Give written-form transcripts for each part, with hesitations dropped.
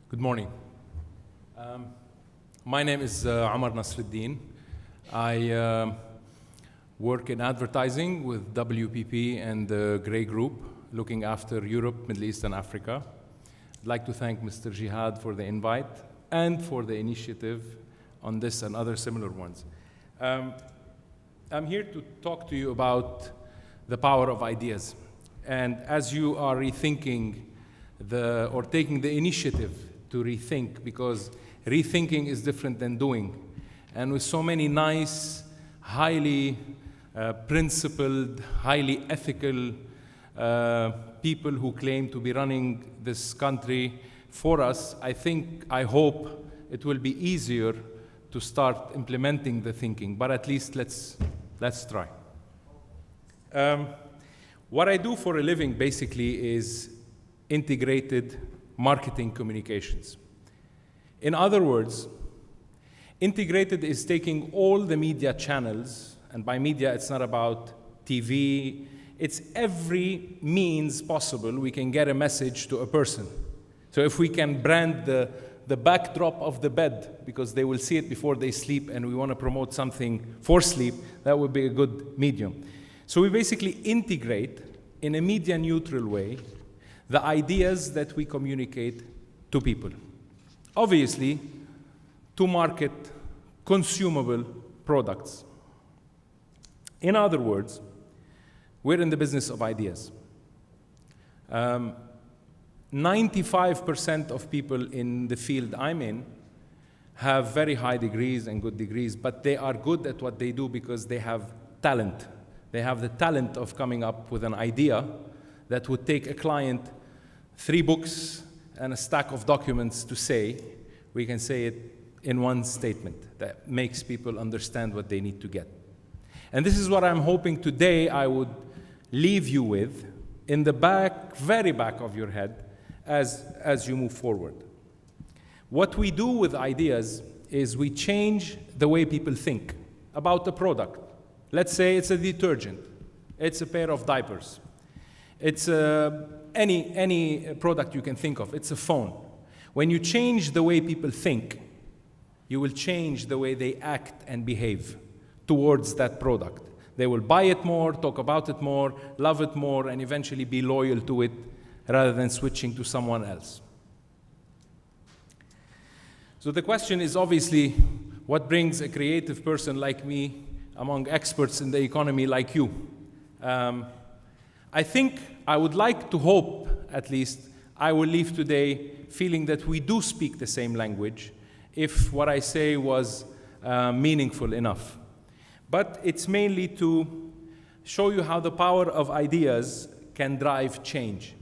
Good morning. My name is Omar Nasreddine. I work in advertising with WPP and the Gray Group, looking after Europe, Middle East, and Africa. I'd like to thank Mr. Jihad for the invite and for the initiative on this and other similar ones. I'm here to talk to you about the power of ideas. And as you are rethinking or taking the initiative to rethink, because rethinking is different than doing. And with so many nice, highly principled, highly ethical people who claim to be running this country for us, I hope it will be easier to start implementing the thinking, but at least let's try. What I do for a living basically is integrated marketing communications. In other words, integrated is taking all the media channels, and by media it's not about TV, it's every means possible we can get a message to a person. So if we can brand the backdrop of the bed, because they will see it before they sleep and we want to promote something for sleep, that would be a good medium. So we basically integrate in a media neutral way the ideas that we communicate to people. Obviously, to market consumable products. In other words, we're in the business of ideas. 95% of people in the field I'm in have very high degrees and good degrees, but they are good at what they do because they have talent. They have the talent of coming up with an idea that would take a client 3 books and a stack of documents to say. We can say it in one statement that makes people understand what they need to get. And this is what I'm hoping today I would leave you with in the back, very back of your head as you move forward. What we do with ideas is we change the way people think about the product. Let's say it's a detergent, it's a pair of diapers, it's any product you can think of, it's a phone. When you change the way people think, you will change the way they act and behave towards that product. They will buy it more, talk about it more, love it more, and eventually be loyal to it rather than switching to someone else. So the question is obviously, what brings a creative person like me among experts in the economy like you? I think I would like to hope, at least, I will leave today feeling that we do speak the same language if what I say was meaningful enough. But it's mainly to show you how the power of ideas can drive change.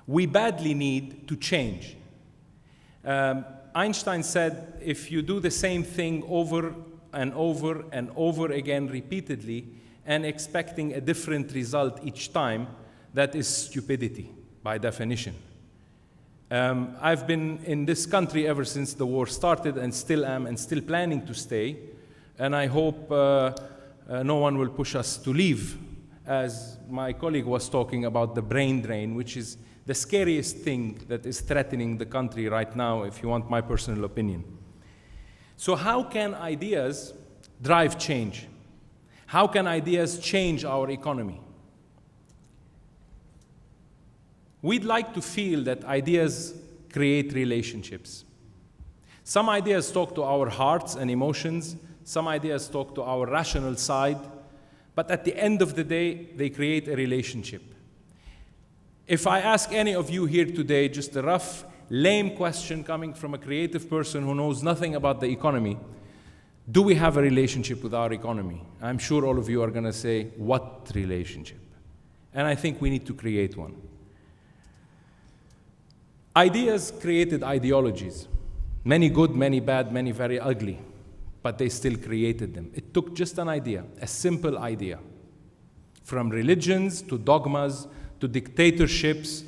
We badly need to change. Einstein said, if you do the same thing over and over and over again repeatedly and expecting a different result each time, that is stupidity by definition. I've been in this country ever since the war started and still am and still planning to stay. And I hope no one will push us to leave. As my colleague was talking about the brain drain, which is the scariest thing that is threatening the country right now, if you want my personal opinion. So how can ideas drive change? How can ideas change our economy? We'd like to feel that ideas create relationships. Some ideas talk to our hearts and emotions. Some ideas talk to our rational side. But at the end of the day, they create a relationship. If I ask any of you here today, just a rough, lame question coming from a creative person who knows nothing about the economy, do we have a relationship with our economy? I'm sure all of you are going to say, what relationship? And I think we need to create one. Ideas created ideologies. Many good, many bad, many very ugly. But they still created them. It took just an idea, a simple idea. From religions to dogmas, to dictatorships,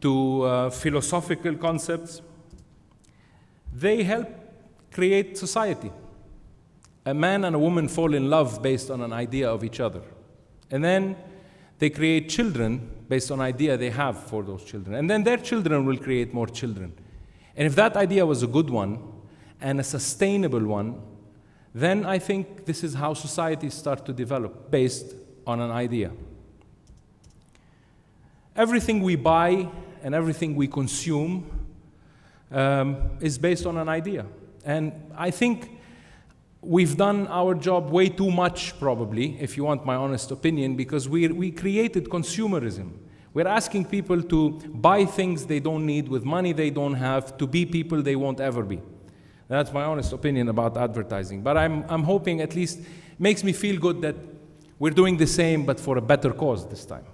to philosophical concepts. They help create society. A man and a woman fall in love based on an idea of each other. And then they create children based on idea they have for those children. And then their children will create more children. And if that idea was a good one and a sustainable one, then I think this is how societies start to develop, based on an idea. Everything we buy and everything we consume is based on an idea. And I think we've done our job way too much, probably, if you want my honest opinion, because we created consumerism. We're asking people to buy things they don't need with money they don't have, to be people they won't ever be. That's my honest opinion about advertising. But I'm hoping, at least makes me feel good, that we're doing the same but for a better cause this time.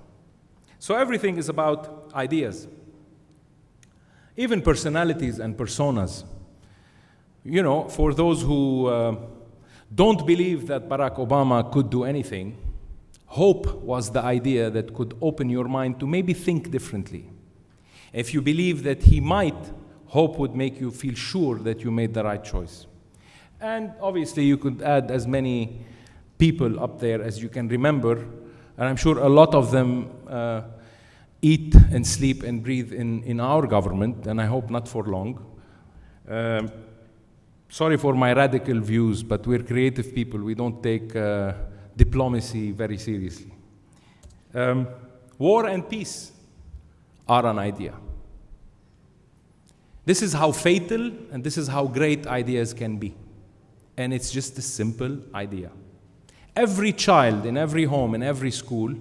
So everything is about ideas. Even personalities and personas. You know, for those who don't believe that Barack Obama could do anything, hope was the idea that could open your mind to maybe think differently. If you believe that he might, hope would make you feel sure that you made the right choice. And obviously you could add as many people up there as you can remember, and I'm sure a lot of them eat and sleep and breathe in our government, and I hope not for long. Sorry for my radical views, but we're creative people. We don't take diplomacy very seriously. War and peace are an idea. This is how fatal and this is how great ideas can be. And it's just a simple idea. Every child in every home, in every school,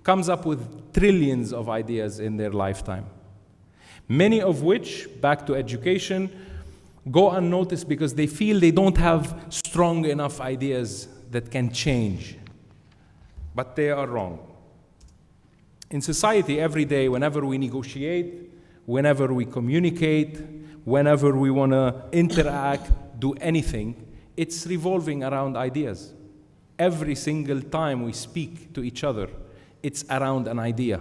comes up with trillions of ideas in their lifetime. Many of which, back to education, go unnoticed because they feel they don't have strong enough ideas that can change. But they are wrong. In society, every day, whenever we negotiate, whenever we communicate, whenever we want to interact, do anything, it's revolving around ideas. Every single time we speak to each other, it's around an idea.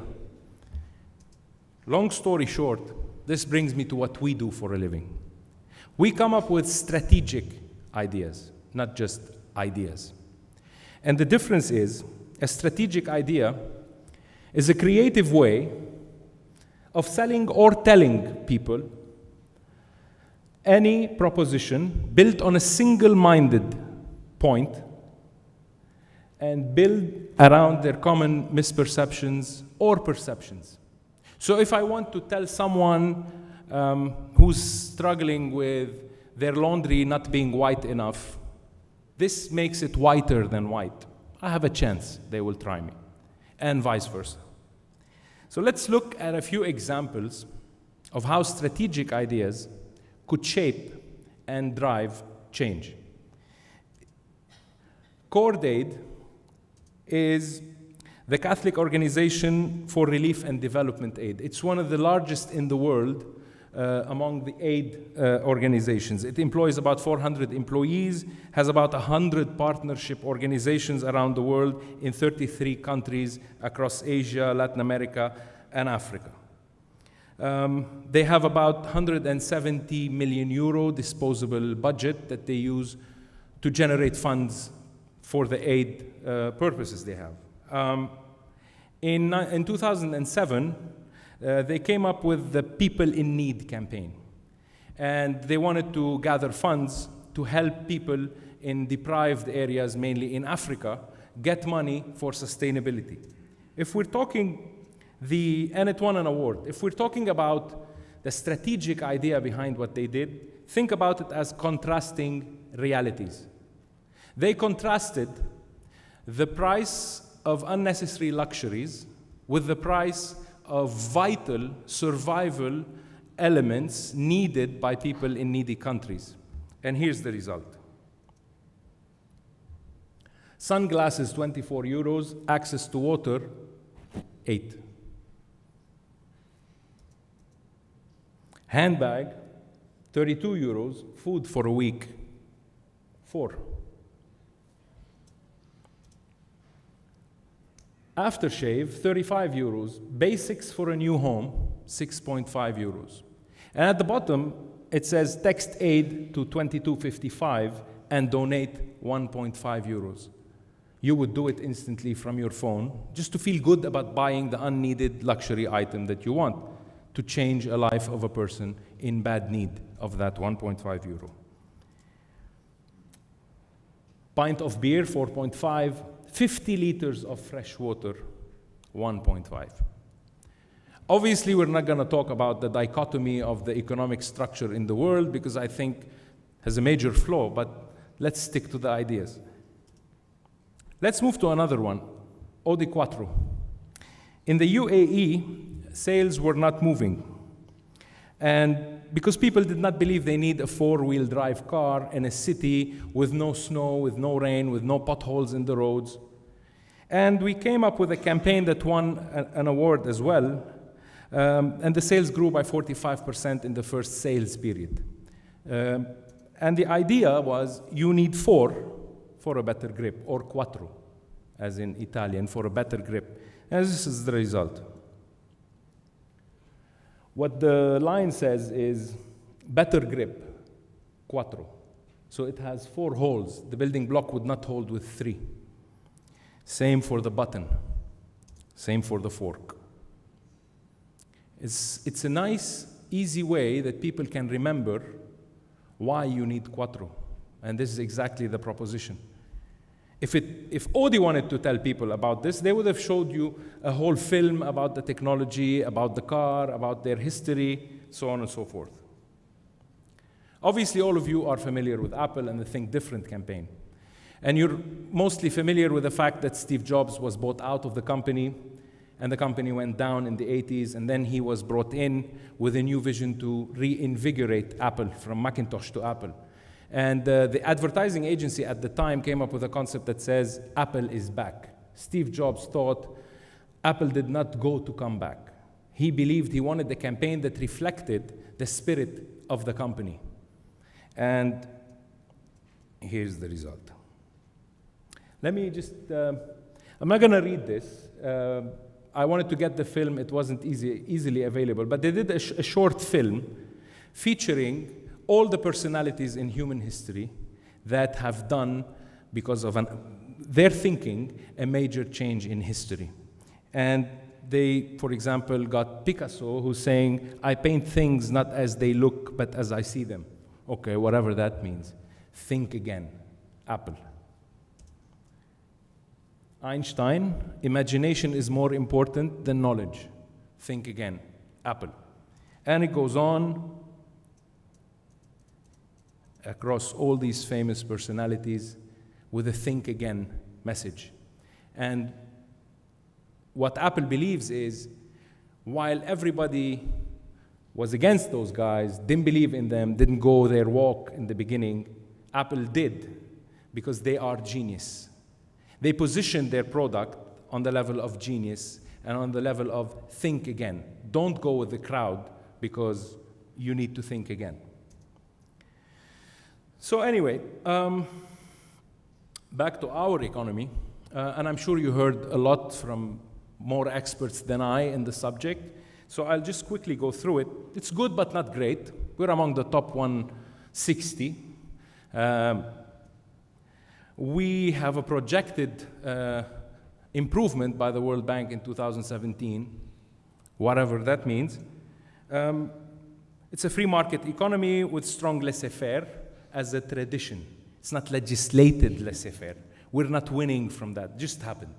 Long story short, this brings me to what we do for a living. We come up with strategic ideas, not just ideas. And the difference is, a strategic idea is a creative way of selling or telling people any proposition built on a single-minded point and build around their common misperceptions or perceptions. So if I want to tell someone who's struggling with their laundry not being white enough, this makes it whiter than white. I have a chance they will try me, and vice versa. So let's look at a few examples of how strategic ideas could shape and drive change. Cordaid is the Catholic Organization for Relief and Development Aid. It's one of the largest in the world among the aid organizations. It employs about 400 employees, has about 100 partnership organizations around the world in 33 countries across Asia, Latin America, and Africa. They have about 170 million euro disposable budget that they use to generate funds for the aid purposes they have. In 2007, they came up with the People in Need campaign. And they wanted to gather funds to help people in deprived areas, mainly in Africa, get money for sustainability. If we're talking and it won an award. If we're talking about the strategic idea behind what they did, think about it as contrasting realities. They contrasted the price of unnecessary luxuries with the price of vital survival elements needed by people in needy countries. And here's the result. Sunglasses, 24 euros, access to water, 8. Handbag, 32 euros, food for a week, 4. Aftershave, 35 euros. Basics for a new home, 6.5 euros. And at the bottom, it says text aid to 2255 and donate 1.5 euros. You would do it instantly from your phone just to feel good about buying the unneeded luxury item that you want to change a life of a person in bad need of that 1.5 euro. Pint of beer, 4.5. 50 liters of fresh water, 1.5. Obviously, we're not going to talk about the dichotomy of the economic structure in the world because I think has a major flaw, but let's stick to the ideas. Let's move to another one, Eau de Quattro. In the UAE, sales were not moving. And because people did not believe they need a four-wheel drive car in a city with no snow, with no rain, with no potholes in the roads. And we came up with a campaign that won an award as well. And the sales grew by 45% in the first sales period. And the idea was you need four for a better grip, or quattro, as in Italian, for a better grip. And this is the result. What the line says is better grip, quattro. So it has 4 holes. The building block would not hold with 3. Same for the button. Same for the fork. It's a nice, easy way that people can remember why you need quattro. And this is exactly the proposition. If Audi wanted to tell people about this, they would have showed you a whole film about the technology, about the car, about their history, so on and so forth. Obviously, all of you are familiar with Apple and the Think Different campaign. And you're mostly familiar with the fact that Steve Jobs was bought out of the company, and the company went down in the 80s, and then he was brought in with a new vision to reinvigorate Apple, from Macintosh to Apple. And the advertising agency at the time came up with a concept that says, Apple is back. Steve Jobs thought Apple did not go to come back. He believed he wanted a campaign that reflected the spirit of the company. And here's the result. Let me just, I'm not going to read this. I wanted to get the film. It wasn't easily available. But they did a short film featuring all the personalities in human history that have done, because of their thinking, a major change in history. And they, for example, got Picasso, who's saying, I paint things not as they look, but as I see them. Okay, whatever that means. Think again. Apple. Einstein, imagination is more important than knowledge. Think again. Apple. And it goes on across all these famous personalities with a think again message. And what Apple believes is, while everybody was against those guys, didn't believe in them, didn't go their walk in the beginning, Apple did, because they are genius. They positioned their product on the level of genius and on the level of think again. Don't go with the crowd, because you need to think again. So anyway, back to our economy, and I'm sure you heard a lot from more experts than I in the subject, so I'll just quickly go through it. It's good but not great. We're among the top 160. We have a projected improvement by the World Bank in 2017, whatever that means. It's a free market economy with strong laissez-faire as a tradition. It's not legislated laissez-faire. We're not winning from that. It just happened.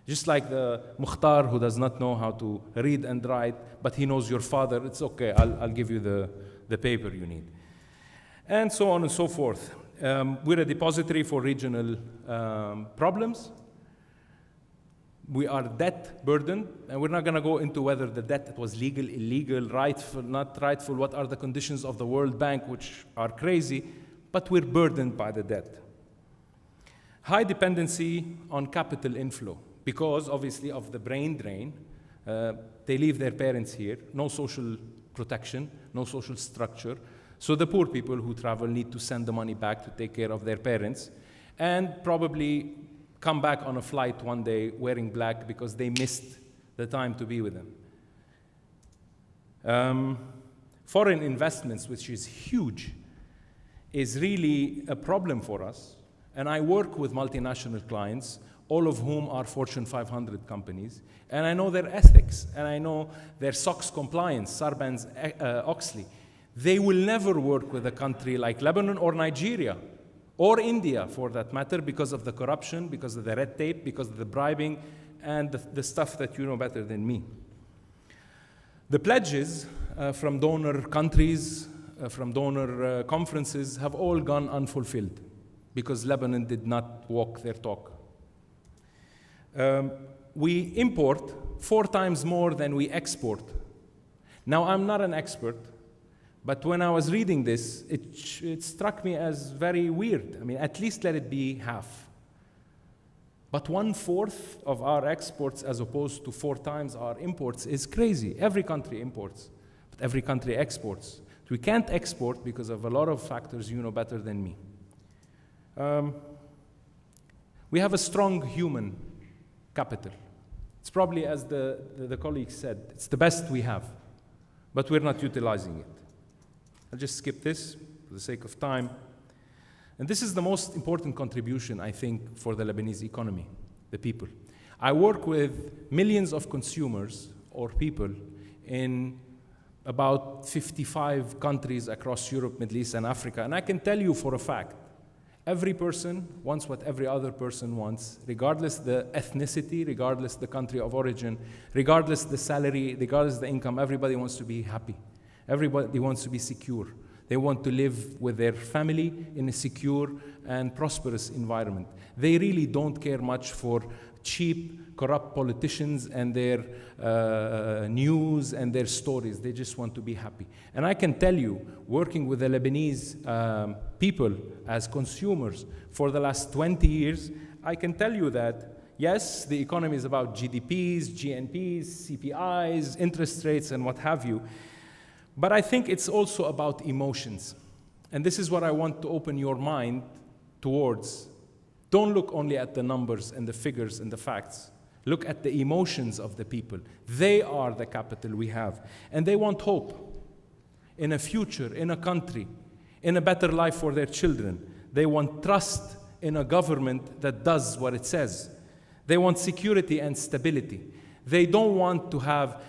Just like the Mukhtar who does not know how to read and write, but he knows your father, it's okay, I'll give you the paper you need. And so on and so forth. We're a depository for regional problems. We are debt burdened, and we're not going to go into whether the debt was legal, illegal, rightful, not rightful, what are the conditions of the World Bank, which are crazy, but we're burdened by the debt. High dependency on capital inflow, because obviously of the brain drain. They leave their parents here, no social protection, no social structure. So the poor people who travel need to send the money back to take care of their parents, and probably come back on a flight one day wearing black because they missed the time to be with them. Foreign investments, which is huge, is really a problem for us. And I work with multinational clients, all of whom are Fortune 500 companies, and I know their ethics, and I know their SOX compliance, Sarbanes-Oxley. They will never work with a country like Lebanon or Nigeria or India, for that matter, because of the corruption, because of the red tape, because of the bribing, and the stuff that you know better than me. The pledges from donor countries, from donor conferences, have all gone unfulfilled because Lebanon did not walk their talk. We import 4 times more than we export. Now, I'm not an expert, but when I was reading this, it struck me as very weird. I mean, at least let it be half. But 1/4 of our exports as opposed to 4 times our imports is crazy. Every country imports, but every country exports. We can't export because of a lot of factors you know better than me. We have a strong human capital. It's probably, as the colleague said, it's the best we have, but we're not utilizing it. I'll just skip this for the sake of time. And this is the most important contribution, I think, for the Lebanese economy, the people. I work with millions of consumers or people in about 55 countries across Europe, Middle East, and Africa. And I can tell you for a fact, every person wants what every other person wants, regardless the ethnicity, regardless the country of origin, regardless the salary, regardless the income. Everybody wants to be happy. Everybody wants to be secure. They want to live with their family in a secure and prosperous environment. They really don't care much for cheap, corrupt politicians and their news and their stories. They just want to be happy. And I can tell you, working with the Lebanese people as consumers for the last 20 years, I can tell you that, yes, the economy is about GDPs, GNPs, CPIs, interest rates, and what have you. But I think it's also about emotions. And this is what I want to open your mind towards. Don't look only at the numbers and the figures and the facts. Look at the emotions of the people. They are the capital we have. And they want hope in a future, in a country, in a better life for their children. They want trust in a government that does what it says. They want security and stability. They don't want to have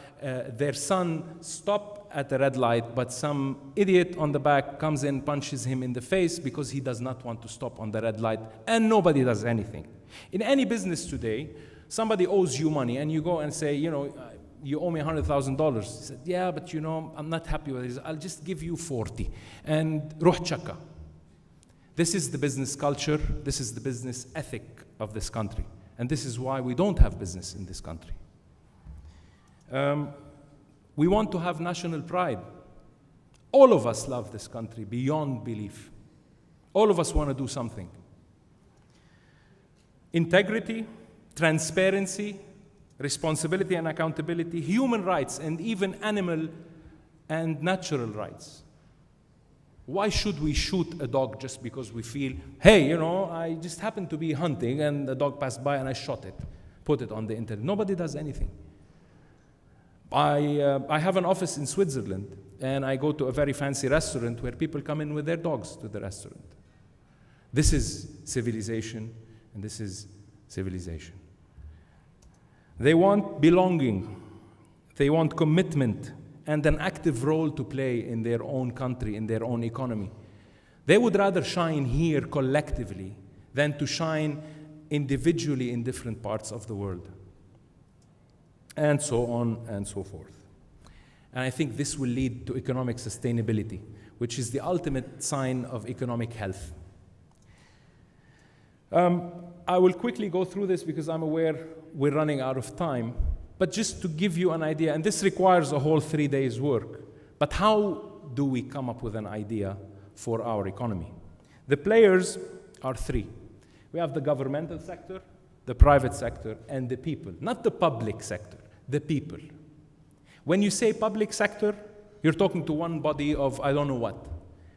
their son stop at the red light, but some idiot on the back comes in, punches him in the face because he does not want to stop on the red light, and nobody does anything. In any business today, somebody owes you money, and you go and say, you know, you owe me $100,000. He said, yeah, but you know, I'm not happy with this. I'll just give you 40, and ruh chaka. This is the business culture. This is the business ethic of this country, and this is why we don't have business in this country. We want to have national pride. All of us love this country beyond belief. All of us want to do something. Integrity, transparency, responsibility and accountability, human rights, and even animal and natural rights. Why should we shoot a dog just because we feel, hey, you know, I just happened to be hunting and the dog passed by and I shot it, put it on the internet? Nobody does anything. I have an office in Switzerland, and I go to a very fancy restaurant where people come in with their dogs to the restaurant. This is civilization, and this is civilization. They want belonging. They want commitment and an active role to play in their own country, in their own economy. They would rather shine here collectively than to shine individually in different parts of the world. And so on and so forth. And I think this will lead to economic sustainability, which is the ultimate sign of economic health. I will quickly go through this because I'm aware we're running out of time, but just to give you an idea, and this requires a whole 3 days' work, but how do we come up with an idea for our economy? The players are 3. We have the governmental sector, the private sector, and the people. Not the public sector, the people. When you say public sector, you're talking to one body of I don't know what.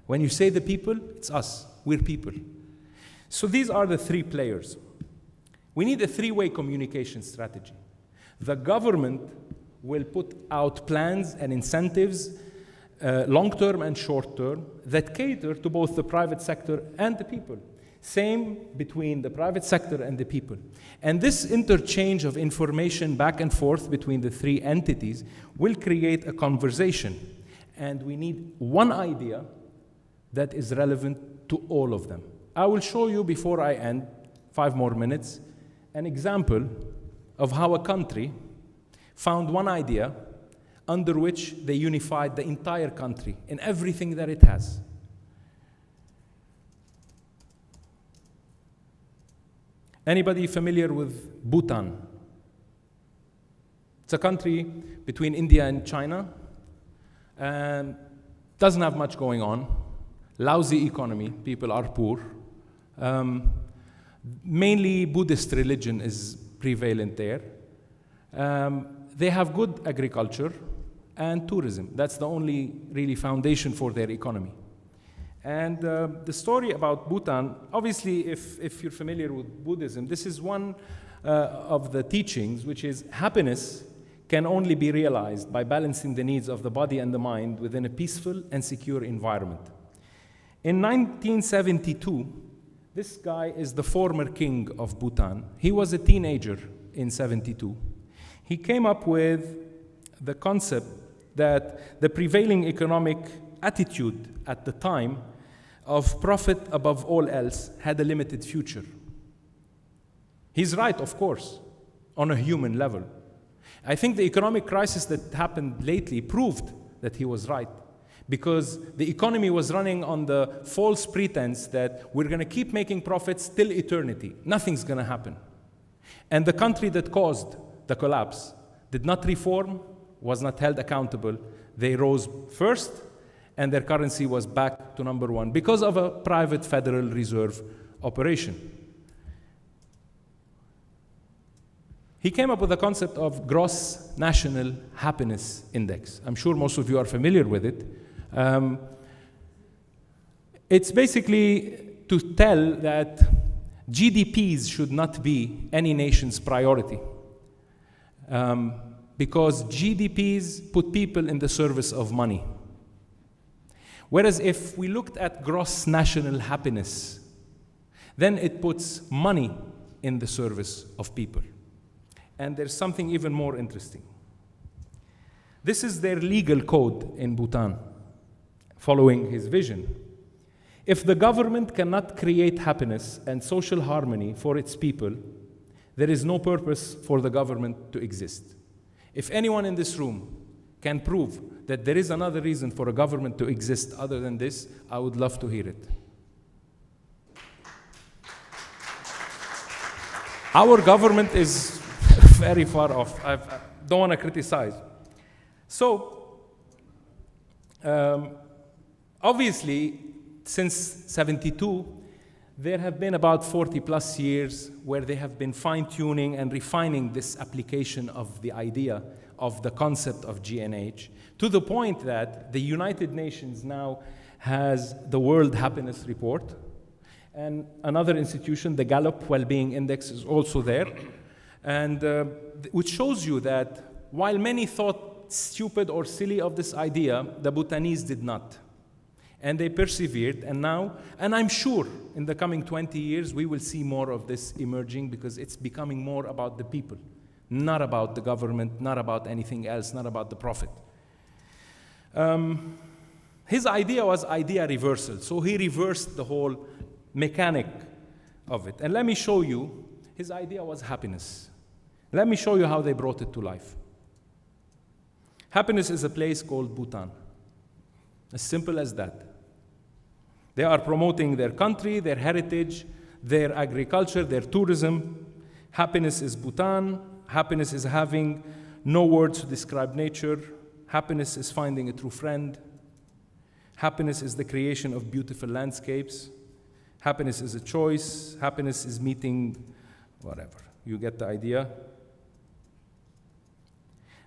When you say the people, it's us. We're people. So these are the 3 players. We need a 3-way communication strategy. The government will put out plans and incentives, long-term and short-term, that cater to both the private sector and the people. Same between the private sector and the people. And this interchange of information back and forth between the 3 entities will create a conversation. And we need one idea that is relevant to all of them. I will show you before I end, 5 more minutes, an example of how a country found one idea under which they unified the entire country in everything that it has. Anybody familiar with Bhutan? It's a country between India and China. Doesn't have much going on. Lousy economy, people are poor. Mainly Buddhist religion is prevalent there. They have good agriculture and tourism. That's the only really foundation for their economy. And the story about Bhutan, obviously, if you're familiar with Buddhism, this is one of the teachings, which is happiness can only be realized by balancing the needs of the body and the mind within a peaceful and secure environment. In 1972, this guy is the former king of Bhutan. He was a teenager in 72. He came up with the concept that the prevailing economic attitude at the time of profit above all else had a limited future. He's right, of course, on a human level. I think the economic crisis that happened lately proved that he was right, because the economy was running on the false pretense that we're going to keep making profits till eternity. Nothing's going to happen. And the country that caused the collapse did not reform, was not held accountable. They rose first, and their currency was back to number 1 because of a private Federal Reserve operation. He came up with the concept of gross national happiness index. I'm sure most of you are familiar with it. It's basically to tell that GDPs should not be any nation's priority, because GDPs put people in the service of money. Whereas if we looked at gross national happiness, then it puts money in the service of people. And there's something even more interesting. This is their legal code in Bhutan, following his vision. If the government cannot create happiness and social harmony for its people, there is no purpose for the government to exist. If anyone in this room can prove that there is another reason for a government to exist other than this, I would love to hear it. Our government is very far off. I don't want to criticize. So, obviously, since 72, there have been about 40 plus years where they have been fine-tuning and refining this application of the idea of the concept of GNH, to the point that the United Nations now has the World Happiness Report, and another institution, the Gallup Wellbeing Index, is also there, and which shows you that while many thought stupid or silly of this idea, the Bhutanese did not. And they persevered, and now, and I'm sure in the coming 20 years, we will see more of this emerging, because it's becoming more about the people, not about the government, not about anything else, not about the profit. His idea was idea reversal, so he reversed the whole mechanic of it. And let me show you, his idea was happiness. Let me show you how they brought it to life. Happiness is a place called Bhutan. As simple as that. They are promoting their country, their heritage, their agriculture, their tourism. Happiness is Bhutan. Happiness is having no words to describe nature. Happiness is finding a true friend. Happiness is the creation of beautiful landscapes. Happiness is a choice. Happiness is meeting whatever. You get the idea?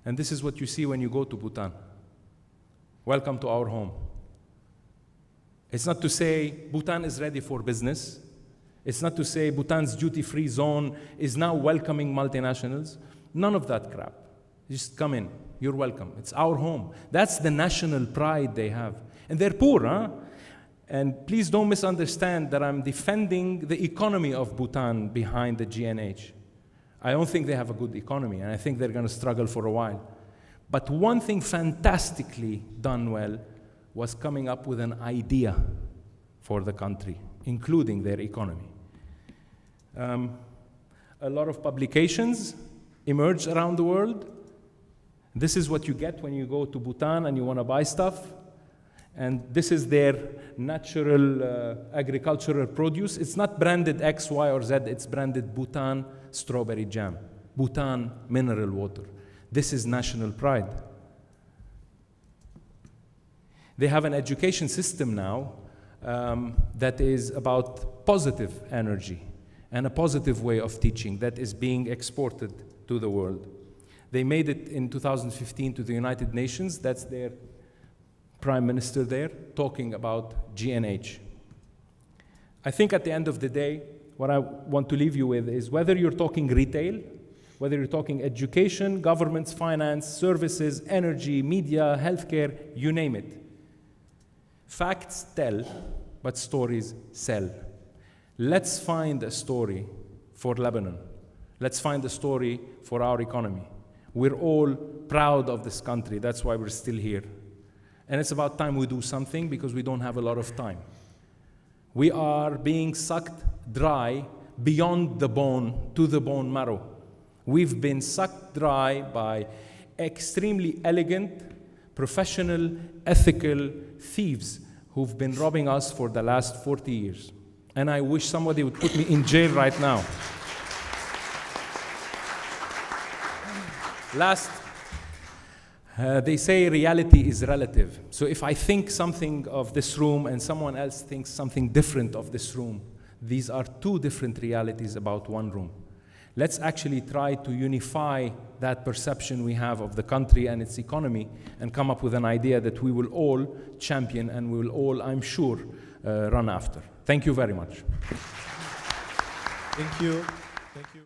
And this is what you see when you go to Bhutan. Welcome to our home. It's not to say Bhutan is ready for business. It's not to say Bhutan's duty-free zone is now welcoming multinationals. None of that crap. Just come in. You're welcome. It's our home. That's the national pride they have. And they're poor, huh? And please don't misunderstand that I'm defending the economy of Bhutan behind the GNH. I don't think they have a good economy, and I think they're going to struggle for a while. But one thing fantastically done well was coming up with an idea for the country, including their economy. A lot of publications emerged around the world. This is what you get when you go to Bhutan and you want to buy stuff. And this is their natural agricultural produce. It's not branded X, Y, or Z. It's branded Bhutan strawberry jam, Bhutan mineral water. This is national pride. They have an education system now that is about positive energy and a positive way of teaching that is being exported to the world. They made it in 2015 to the United Nations. That's their prime minister there talking about GNH. I think at the end of the day, what I want to leave you with is whether you're talking retail, whether you're talking education, governments, finance, services, energy, media, healthcare, you name it. Facts tell, but stories sell. Let's find a story for Lebanon. Let's find a story for our economy. We're all proud of this country. That's why we're still here. And it's about time we do something because we don't have a lot of time. We are being sucked dry beyond the bone to the bone marrow. We've been sucked dry by extremely elegant, professional, ethical thieves who've been robbing us for the last 40 years. And I wish somebody would put me in jail right now. Last, they say reality is relative. So if I think something of this room and someone else thinks something different of this room, these are two different realities about one room. Let's actually try to unify that perception we have of the country and its economy and come up with an idea that we will all champion and we will all, I'm sure, run after. Thank you very much. Thank you. Thank you.